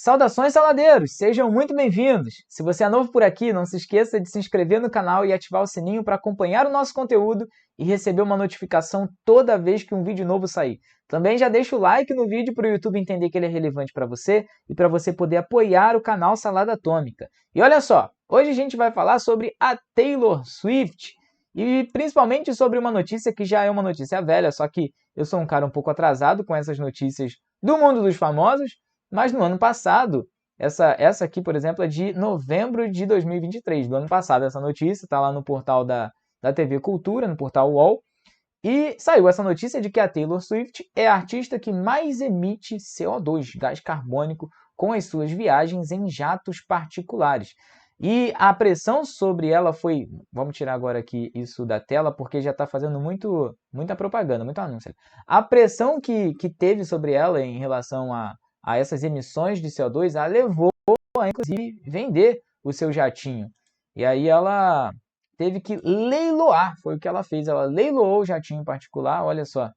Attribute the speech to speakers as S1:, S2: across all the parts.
S1: Saudações, saladeiros! Sejam muito bem-vindos! Se você é novo por aqui, não se esqueça de se inscrever no canal e ativar o sininho para acompanhar o nosso conteúdo e receber uma notificação toda vez que um vídeo novo sair. Também já deixa o like no vídeo para o YouTube entender que ele é relevante para você e para você poder apoiar o canal Salada Atômica. E olha só, hoje a gente vai falar sobre a Taylor Swift e principalmente sobre uma notícia que já é uma notícia velha, só que eu sou um cara um pouco atrasado com essas notícias do mundo dos famosos. Mas no ano passado, essa aqui, por exemplo, é de novembro de 2023, do ano passado. Essa notícia está lá no portal da TV Cultura, no portal UOL. E saiu essa notícia de que a Taylor Swift é a artista que mais emite CO2, gás carbônico, com as suas viagens em jatos particulares. E a pressão sobre ela foi... Vamos tirar agora aqui isso da tela, porque já está fazendo muita propaganda, muito anúncio. A pressão que teve sobre ela em relação a essas emissões de CO2, a levou a, inclusive, vender o seu jatinho. E aí ela teve que leiloar, foi o que ela fez. Ela leiloou o jatinho particular, olha só.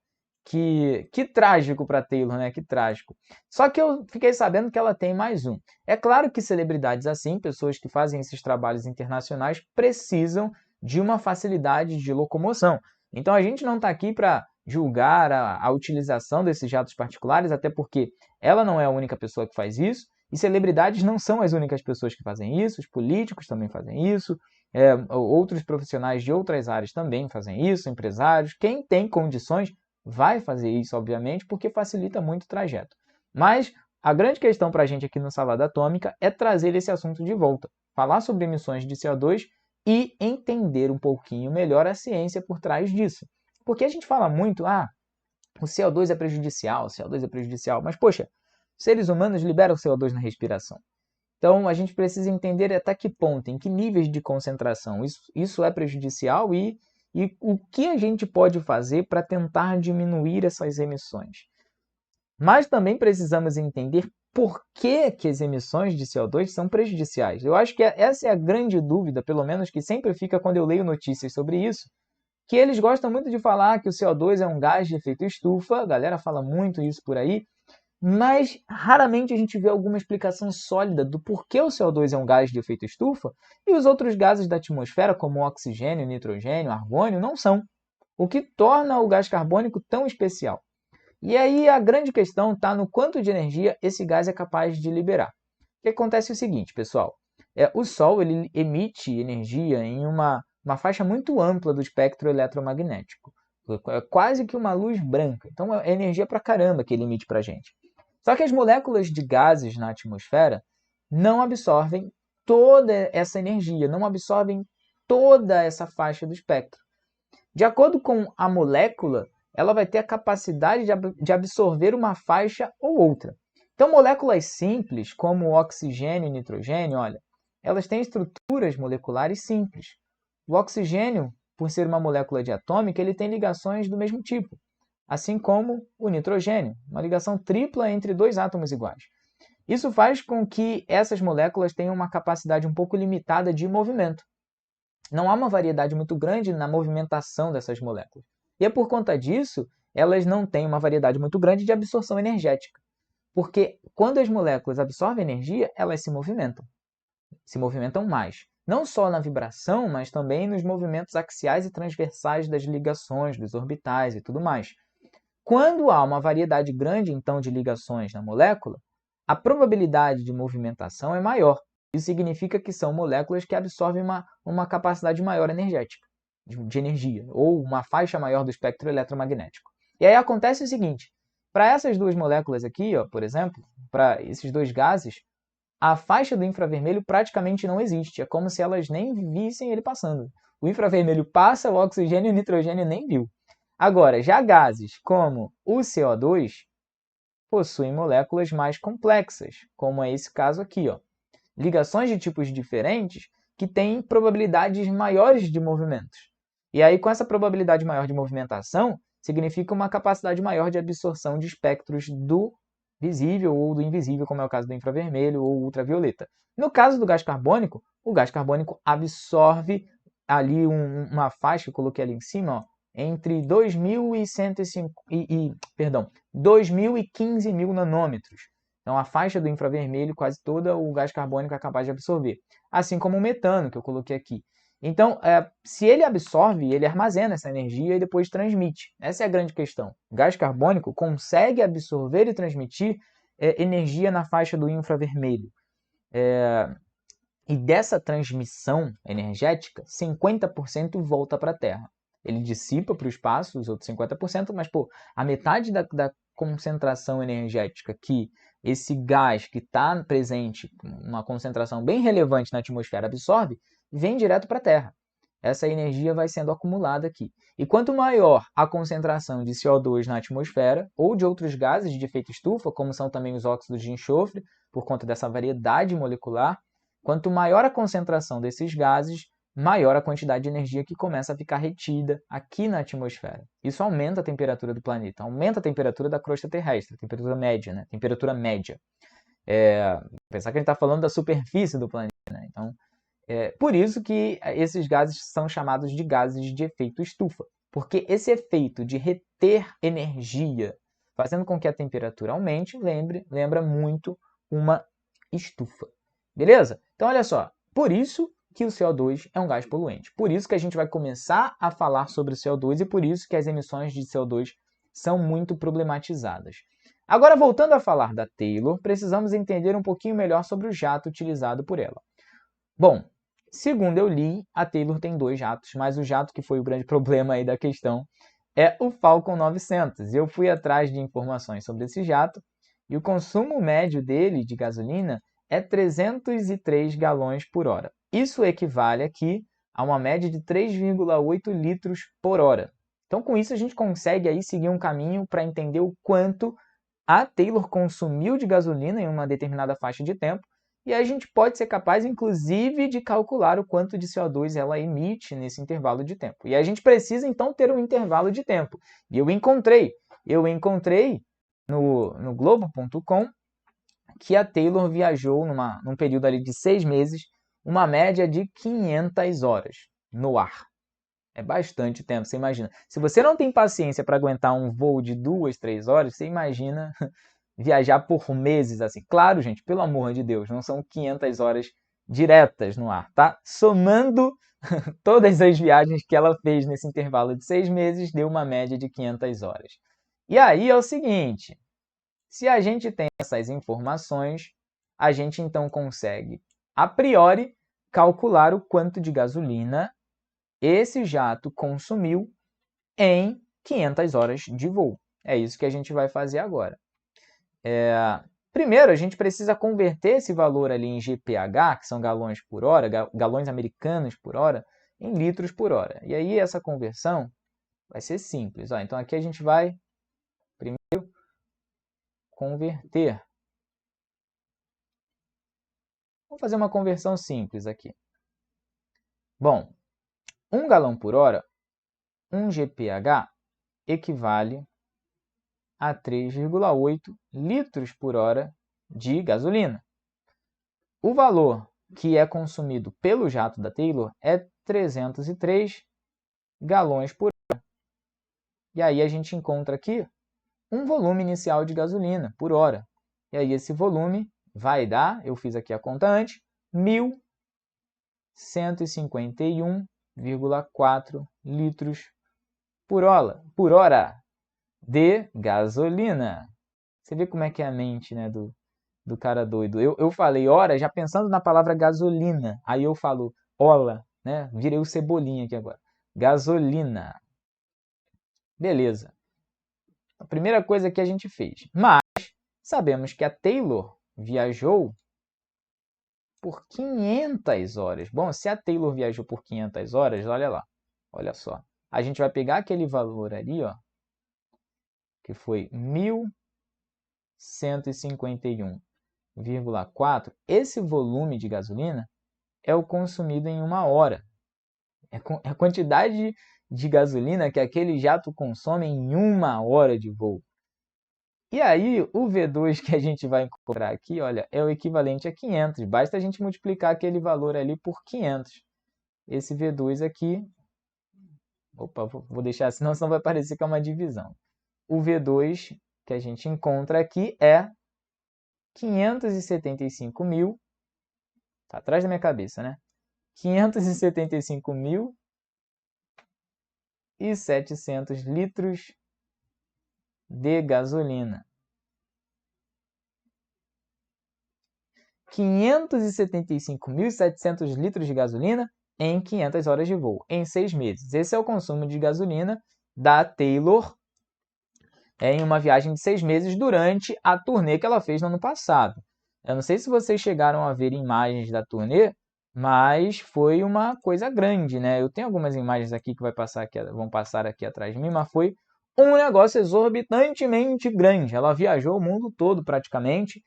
S1: Que trágico para Taylor, né? Que trágico. Só que eu fiquei sabendo que ela tem mais um. É claro que celebridades assim, pessoas que fazem esses trabalhos internacionais, precisam de uma facilidade de locomoção. Então a gente não está aqui para julgar a utilização desses jatos particulares, até porque ela não é a única pessoa que faz isso, e celebridades não são as únicas pessoas que fazem isso, os políticos também fazem isso, outros profissionais de outras áreas também fazem isso, empresários. Quem tem condições vai fazer isso, obviamente, porque facilita muito o trajeto. Mas a grande questão para a gente aqui no Salada Atômica é trazer esse assunto de volta, falar sobre emissões de CO2 e entender um pouquinho melhor a ciência por trás disso. Porque a gente fala muito, o CO2 é prejudicial, o CO2 é prejudicial, mas poxa, seres humanos liberam CO2 na respiração. Então a gente precisa entender até que ponto, em que níveis de concentração isso é prejudicial e o que a gente pode fazer para tentar diminuir essas emissões. Mas também precisamos entender por que as emissões de CO2 são prejudiciais. Eu acho que essa é a grande dúvida, pelo menos que sempre fica quando eu leio notícias sobre isso, que eles gostam muito de falar que o CO2 é um gás de efeito estufa, a galera fala muito isso por aí, mas raramente a gente vê alguma explicação sólida do porquê o CO2 é um gás de efeito estufa e os outros gases da atmosfera, como o oxigênio, nitrogênio, argônio, não são. O que torna o gás carbônico tão especial. E aí a grande questão está no quanto de energia esse gás é capaz de liberar. O que acontece é o seguinte, pessoal. O Sol ele emite energia em uma faixa muito ampla do espectro eletromagnético. É quase que uma luz branca. Então é energia pra caramba que ele emite para a gente. Só que as moléculas de gases na atmosfera não absorvem toda essa energia, não absorvem toda essa faixa do espectro. De acordo com a molécula, ela vai ter a capacidade de absorver uma faixa ou outra. Então, moléculas simples, como o oxigênio e o nitrogênio, olha, elas têm estruturas moleculares simples. O oxigênio, por ser uma molécula diatômica, ele tem ligações do mesmo tipo, assim como o nitrogênio, uma ligação tripla entre dois átomos iguais. Isso faz com que essas moléculas tenham uma capacidade um pouco limitada de movimento. Não há uma variedade muito grande na movimentação dessas moléculas. E é por conta disso, elas não têm uma variedade muito grande de absorção energética. Porque quando as moléculas absorvem energia, elas se movimentam mais. Não só na vibração, mas também nos movimentos axiais e transversais das ligações, dos orbitais e tudo mais. Quando há uma variedade grande, então, de ligações na molécula, a probabilidade de movimentação é maior. Isso significa que são moléculas que absorvem uma capacidade maior energética, de energia, ou uma faixa maior do espectro eletromagnético. E aí acontece o seguinte, para essas duas moléculas aqui, ó, por exemplo, para esses dois gases, a faixa do infravermelho praticamente não existe. É como se elas nem vissem ele passando. O infravermelho passa, o oxigênio e o nitrogênio nem viu. Agora, já gases como o CO2 possuem moléculas mais complexas, como é esse caso aqui, ó. Ligações de tipos diferentes que têm probabilidades maiores de movimentos. E aí, com essa probabilidade maior de movimentação, significa uma capacidade maior de absorção de espectros do visível ou do invisível, como é o caso do infravermelho ou ultravioleta. No caso do gás carbônico, o gás carbônico absorve ali uma faixa que eu coloquei ali em cima, ó, entre 2.000 e 15.000 nanômetros. Então, a faixa do infravermelho, quase toda o gás carbônico é capaz de absorver. Assim como o metano, que eu coloquei aqui. Então, se ele absorve, ele armazena essa energia e depois transmite. Essa é a grande questão. O gás carbônico consegue absorver e transmitir energia na faixa do infravermelho. E dessa transmissão energética, 50% volta para a Terra. Ele dissipa para o espaço os outros 50%, mas a metade da concentração energética que esse gás que está presente, uma concentração bem relevante na atmosfera, absorve, vem direto para a Terra. Essa energia vai sendo acumulada aqui. E quanto maior a concentração de CO2 na atmosfera, ou de outros gases de efeito estufa, como são também os óxidos de enxofre, por conta dessa variedade molecular, quanto maior a concentração desses gases, maior a quantidade de energia que começa a ficar retida aqui na atmosfera. Isso aumenta a temperatura do planeta, aumenta a temperatura da crosta terrestre, a temperatura média, né? Temperatura média. Pensar que a gente está falando da superfície do planeta, né? Então, por isso que esses gases são chamados de gases de efeito estufa, porque esse efeito de reter energia, fazendo com que a temperatura aumente, lembra muito uma estufa. Beleza? Então, olha só, por isso que o CO2 é um gás poluente. Por isso que a gente vai começar a falar sobre o CO2 e por isso que as emissões de CO2 são muito problematizadas. Agora, voltando a falar da Taylor, precisamos entender um pouquinho melhor sobre o jato utilizado por ela. Bom, segundo eu li, a Taylor tem 2 jatos, mas o jato que foi o grande problema aí da questão é o Falcon 900. Eu fui atrás de informações sobre esse jato e o consumo médio dele de gasolina é 303 galões por hora. Isso equivale aqui a uma média de 3,8 litros por hora. Então, com isso, a gente consegue aí seguir um caminho para entender o quanto a Taylor consumiu de gasolina em uma determinada faixa de tempo, e a gente pode ser capaz, inclusive, de calcular o quanto de CO2 ela emite nesse intervalo de tempo. E a gente precisa, então, ter um intervalo de tempo. E eu encontrei no Globo.com que a Taylor viajou num período ali de 6 meses, uma média de 500 horas no ar. É bastante tempo, você imagina. Se você não tem paciência para aguentar um voo de 2, 3 horas, você imagina viajar por meses assim. Claro, gente, pelo amor de Deus, não são 500 horas diretas no ar, tá? Somando todas as viagens que ela fez nesse intervalo de 6 meses, deu uma média de 500 horas. E aí é o seguinte, se a gente tem essas informações, a gente então consegue, a priori, calcular o quanto de gasolina esse jato consumiu em 500 horas de voo. É isso que a gente vai fazer agora. Primeiro, a gente precisa converter esse valor ali em GPH, que são galões por hora, galões americanos por hora, em litros por hora. E aí essa conversão vai ser simples. Então aqui a gente vai primeiro converter. Vamos fazer uma conversão simples aqui. Bom, 1 galão por hora, 1 GPH, equivale a 3,8 litros por hora de gasolina. O valor que é consumido pelo jato da Taylor é 303 galões por hora. E aí a gente encontra aqui um volume inicial de gasolina por hora. E aí esse volume vai dar, eu fiz aqui a conta antes, 1.151,4 litros por hora de gasolina. Você vê como é que é a mente, né, do cara doido. Eu falei hora já pensando na palavra gasolina. Aí eu falo ola, né? Virei o Cebolinha aqui agora. Gasolina. Beleza. A primeira coisa que a gente fez. Mas sabemos que a Taylor viajou por 500 horas. Bom, se a Taylor viajou por 500 horas, olha lá. Olha só. A gente vai pegar aquele valor ali, ó, que foi 1.151,4. Esse volume de gasolina é o consumido em 1 hora. É a quantidade de gasolina que aquele jato consome em 1 hora de voo. E aí, o V2 que a gente vai encontrar aqui, olha, é o equivalente a 500. Basta a gente multiplicar aquele valor ali por 500. Esse V2 aqui... Opa, vou deixar assim, senão vai parecer que é uma divisão. O V2 que a gente encontra aqui é 575 mil, tá atrás da minha cabeça, né? 575.700 litros de gasolina. 575.700 litros de gasolina em 500 horas de voo, em 6 meses. Esse é o consumo de gasolina da Taylor em uma viagem de 6 meses durante a turnê que ela fez no ano passado. Eu não sei se vocês chegaram a ver imagens da turnê, mas foi uma coisa grande, né? Eu tenho algumas imagens aqui que vão passar aqui atrás de mim, mas foi um negócio exorbitantemente grande. Ela viajou o mundo todo praticamente,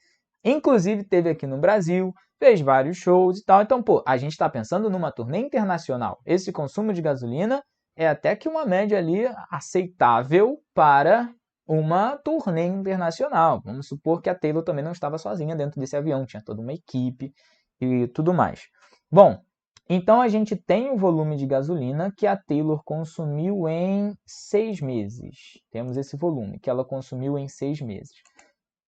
S1: inclusive teve aqui no Brasil, fez vários shows e tal. Então, pô, a gente está pensando numa turnê internacional. Esse consumo de gasolina é até que uma média ali aceitável para uma turnê internacional. Vamos supor que a Taylor também não estava sozinha dentro desse avião, tinha toda uma equipe e tudo mais. Bom, então a gente tem o volume de gasolina que a Taylor consumiu em 6 meses. Temos esse volume que ela consumiu em 6 meses.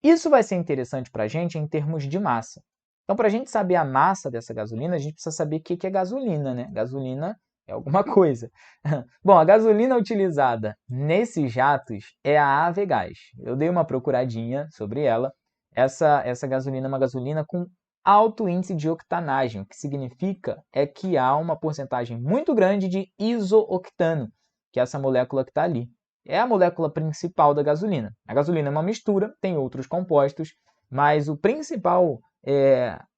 S1: Isso vai ser interessante para a gente em termos de massa. Então, para a gente saber a massa dessa gasolina, a gente precisa saber o que é gasolina, né? Gasolina é alguma coisa. Bom, a gasolina utilizada nesses jatos é a Avegás. Eu dei uma procuradinha sobre ela. Essa gasolina é uma gasolina com alto índice de octanagem, o que significa é que há uma porcentagem muito grande de isooctano, que é essa molécula que está ali. É a molécula principal da gasolina. A gasolina é uma mistura, tem outros compostos, mas o principal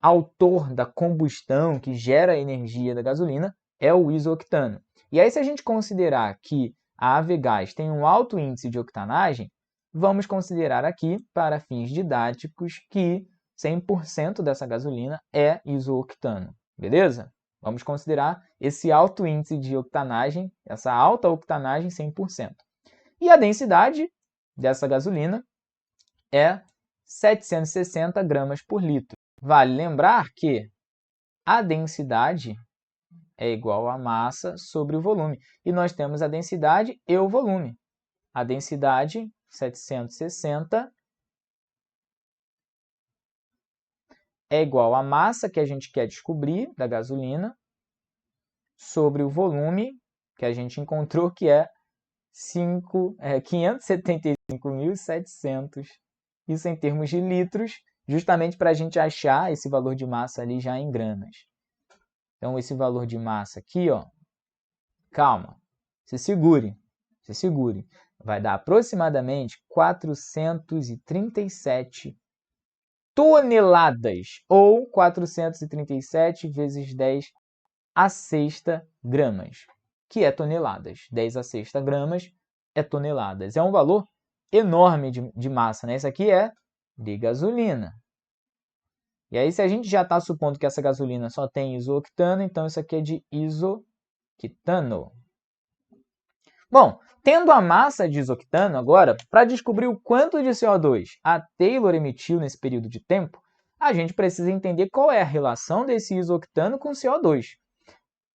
S1: autor da combustão que gera a energia da gasolina é o isooctano. E aí, se a gente considerar que a Avegás tem um alto índice de octanagem, vamos considerar aqui, para fins didáticos, que 100% dessa gasolina é isooctano, beleza? Vamos considerar esse alto índice de octanagem, essa alta octanagem 100%. E a densidade dessa gasolina é 760 gramas por litro. Vale lembrar que a densidade é igual a massa sobre o volume. E nós temos a densidade e o volume. A densidade, 760, é igual à massa que a gente quer descobrir da gasolina sobre o volume que a gente encontrou, que é 575.700. Isso em termos de litros, justamente para a gente achar esse valor de massa ali já em gramas. Então, esse valor de massa aqui, ó, calma, se segure. Vai dar aproximadamente 437 toneladas, ou 437 vezes 10 a sexta gramas, que é toneladas. 10 a sexta gramas é toneladas. É um valor enorme de massa, né? Isso aqui é de gasolina. E aí, se a gente já está supondo que essa gasolina só tem isooctano, então isso aqui é de isooctano. Bom, tendo a massa de isooctano agora, para descobrir o quanto de CO2 a Taylor emitiu nesse período de tempo, a gente precisa entender qual é a relação desse isooctano com CO2.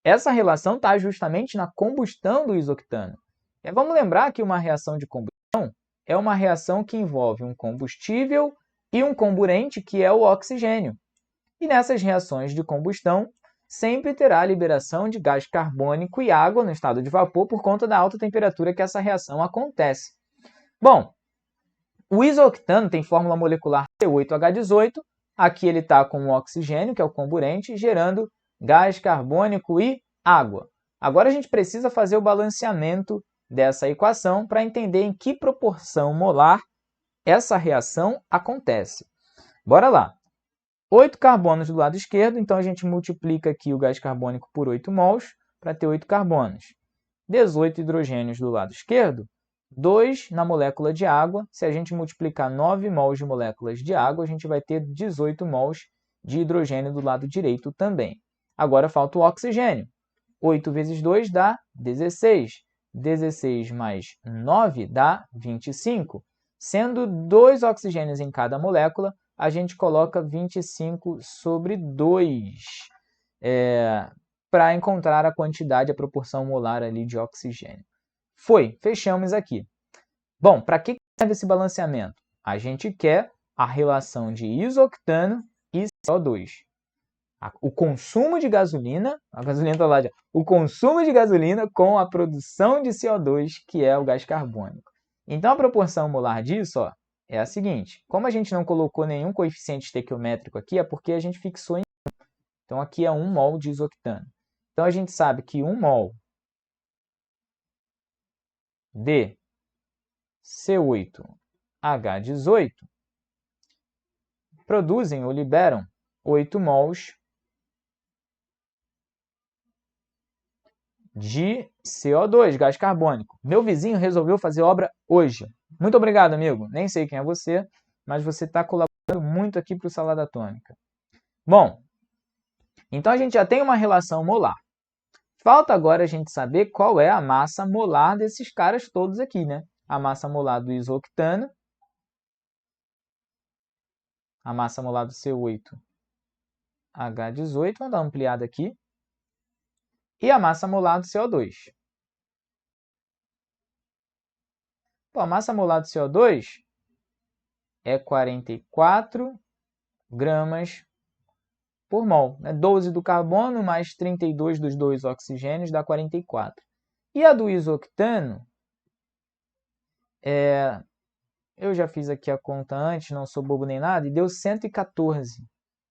S1: Essa relação está justamente na combustão do isooctano. Vamos lembrar que uma reação de combustão é uma reação que envolve um combustível e um comburente, que é o oxigênio. E nessas reações de combustão, sempre terá a liberação de gás carbônico e água no estado de vapor por conta da alta temperatura que essa reação acontece. Bom, o isooctano tem fórmula molecular C8H18. Aqui ele está com o oxigênio, que é o comburente, gerando gás carbônico e água. Agora a gente precisa fazer o balanceamento dessa equação para entender em que proporção molar essa reação acontece. Bora lá. 8 carbonos do lado esquerdo, então a gente multiplica aqui o gás carbônico por 8 mols para ter 8 carbonos. 18 hidrogênios do lado esquerdo, 2 na molécula de água. Se a gente multiplicar 9 mols de moléculas de água, a gente vai ter 18 mols de hidrogênio do lado direito também. Agora falta o oxigênio. 8 vezes 2 dá 16. 16 mais 9 dá 25. Sendo 2 oxigênios em cada molécula, a gente coloca 25 sobre 2 para encontrar a quantidade, a proporção molar ali de oxigênio. Fechamos aqui. Bom, para que serve esse balanceamento? A gente quer a relação de isoctano e CO2. O consumo de gasolina, a gasolina está lá já, o consumo de gasolina com a produção de CO2, que é o gás carbônico. Então, a proporção molar disso, ó, é a seguinte. Como a gente não colocou nenhum coeficiente estequiométrico aqui, é porque a gente fixou em 1. Então, aqui é 1 mol de isoctano. Então, a gente sabe que 1 mol de C8H18 produzem ou liberam 8 mols de CO2, gás carbônico. Meu vizinho resolveu fazer obra hoje. Muito obrigado, amigo. Nem sei quem é você, mas você está colaborando muito aqui para o Salada Atômica. Bom, então a gente já tem uma relação molar. Falta agora a gente saber qual é a massa molar desses caras todos aqui, né? A massa molar do isoctano, a massa molar do C8H18, vamos dar uma ampliada aqui, e a massa molar do CO2. Bom, a massa molar do CO2 é 44 gramas por mol. 12 do carbono mais 32 dos dois oxigênios dá 44. E a do isoctano, eu já fiz aqui a conta antes, não sou bobo nem nada, e deu 114.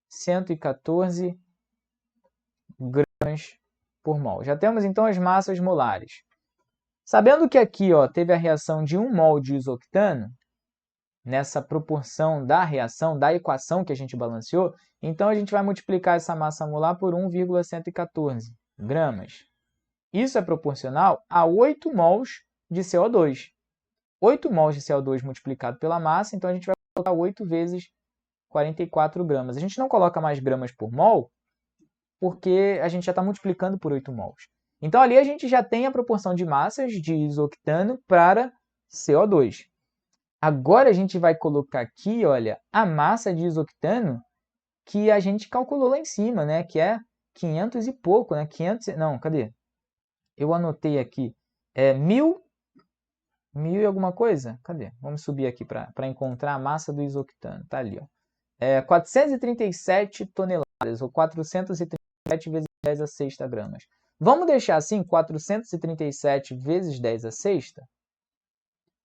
S1: 114 gramas por mol. Já temos então as massas molares. Sabendo que aqui teve a reação de 1 mol de isoctano, nessa proporção da reação, da equação que a gente balanceou, então a gente vai multiplicar essa massa molar por 1,114 gramas. Isso é proporcional a 8 mols de CO2. 8 mols de CO2 multiplicado pela massa, então a gente vai colocar 8 vezes 44 gramas. A gente não coloca mais gramas por mol, porque a gente já está multiplicando por 8 mols. Então, ali a gente já tem a proporção de massas de isoctano para CO2. Agora, a gente vai colocar aqui, olha, a massa de isoctano que a gente calculou lá em cima, né? Que é 500 e pouco, né? 500, não, cadê? Eu anotei aqui. É 1.000 e alguma coisa? Cadê? Vamos subir aqui para encontrar a massa do isoctano. Tá ali, ó. 437 toneladas, ou 437 vezes 10 a sexta gramas. Vamos deixar assim, 437 vezes 10 a sexta?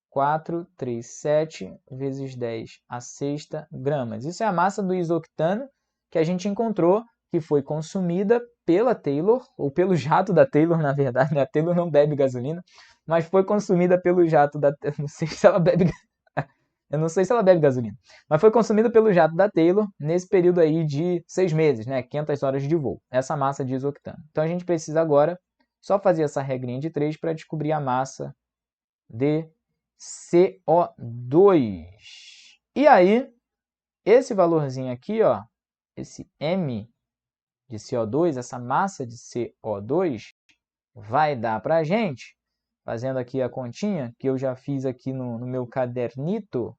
S1: 437 vezes 10 a sexta gramas. Isso é a massa do isoctano que a gente encontrou, que foi consumida pela Taylor, ou pelo jato da Taylor, na verdade. A Taylor não bebe gasolina, mas foi consumida pelo jato da... Não sei se ela bebe... Eu não sei se ela bebe gasolina, mas foi consumida pelo jato da Taylor nesse período aí de 6 meses, né? 500 horas de voo, essa massa de isoctano. Então, a gente precisa agora só fazer essa regrinha de 3 para descobrir a massa de CO2. E aí, esse valorzinho aqui, ó, esse M de CO2, essa massa de CO2, vai dar para a gente, fazendo aqui a continha, que eu já fiz aqui no meu cadernito,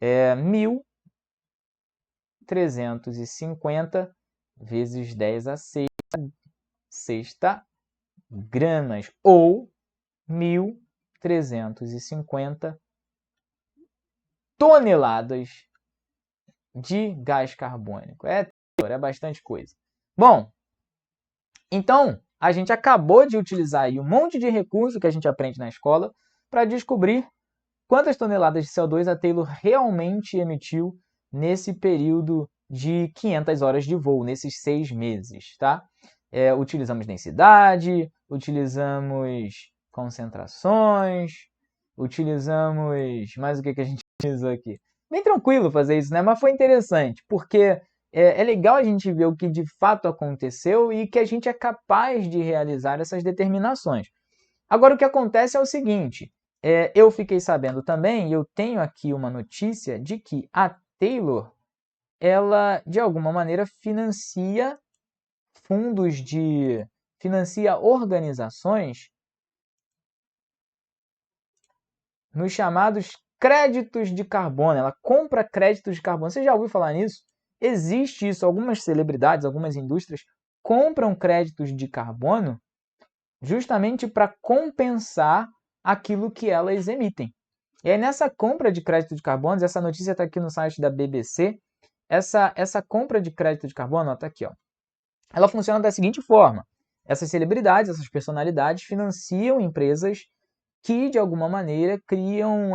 S1: 1.350 vezes 10 a sexta gramas, ou 1.350 toneladas de gás carbônico. É bastante coisa. Bom, então a gente acabou de utilizar aí um monte de recurso que a gente aprende na escola para descobrir quantas toneladas de CO2 a Taylor realmente emitiu nesse período de 500 horas de voo, nesses 6 meses, tá? Utilizamos densidade, utilizamos concentrações, utilizamos... Mais o que a gente utilizou aqui? Bem tranquilo fazer isso, né? Mas foi interessante, porque é legal a gente ver o que de fato aconteceu e que a gente é capaz de realizar essas determinações. Agora, o que acontece é o seguinte, eu fiquei sabendo também, eu tenho aqui uma notícia de que a Taylor, ela, de alguma maneira, financia organizações nos chamados créditos de carbono. Ela compra créditos de carbono. Você já ouviu falar nisso? Existe isso. Algumas celebridades, algumas indústrias compram créditos de carbono justamente para compensar aquilo que elas emitem. E aí nessa compra de crédito de carbono, essa notícia está aqui no site da BBC, essa compra de crédito de carbono, está aqui, ó, ela funciona da seguinte forma: essas celebridades, essas personalidades financiam empresas que, de alguma maneira, criam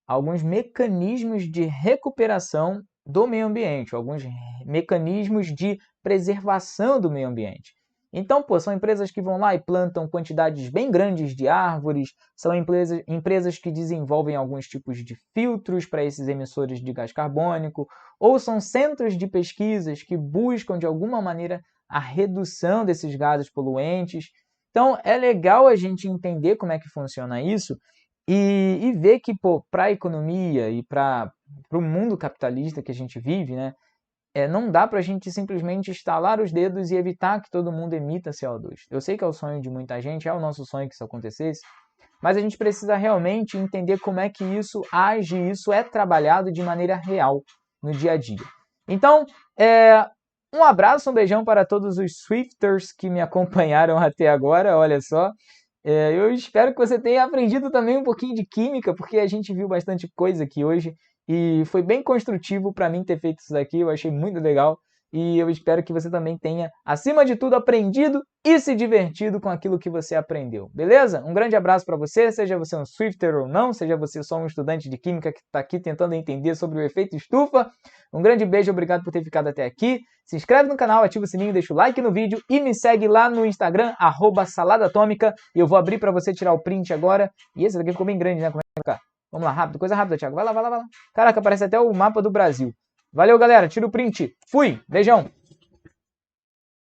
S1: alguns mecanismos de recuperação do meio ambiente, alguns mecanismos de preservação do meio ambiente. Então, são empresas que vão lá e plantam quantidades bem grandes de árvores, são empresas que desenvolvem alguns tipos de filtros para esses emissores de gás carbônico, ou são centros de pesquisas que buscam, de alguma maneira, a redução desses gases poluentes. Então, é legal a gente entender como é que funciona isso e ver que, para a economia e para o mundo capitalista que a gente vive, né, não dá para a gente simplesmente estalar os dedos e evitar que todo mundo emita CO2. Eu sei que é o sonho de muita gente, é o nosso sonho que isso acontecesse, mas a gente precisa realmente entender como é que isso age, isso é trabalhado de maneira real no dia a dia. Então, um abraço, um beijão para todos os Swifters que me acompanharam até agora, olha só. Eu espero que você tenha aprendido também um pouquinho de química, porque a gente viu bastante coisa aqui hoje e foi bem construtivo para mim ter feito isso daqui, eu achei muito legal e eu espero que você também tenha, acima de tudo, aprendido e se divertido com aquilo que você aprendeu, beleza? Um grande abraço para você, seja você um Swifter ou não, seja você só um estudante de química que está aqui tentando entender sobre o efeito estufa. Um grande beijo, obrigado por ter ficado até aqui. Se inscreve no canal, ativa o sininho, deixa o like no vídeo e me segue lá no Instagram, @saladatômica. E eu vou abrir para você tirar o print agora. E esse daqui ficou bem grande, né? Como é que vai ficar? Vamos lá, rápido, coisa rápida, Thiago. Vai lá, vai lá, vai lá. Caraca, aparece até o mapa do Brasil. Valeu, galera. Tira o print. Fui. Beijão.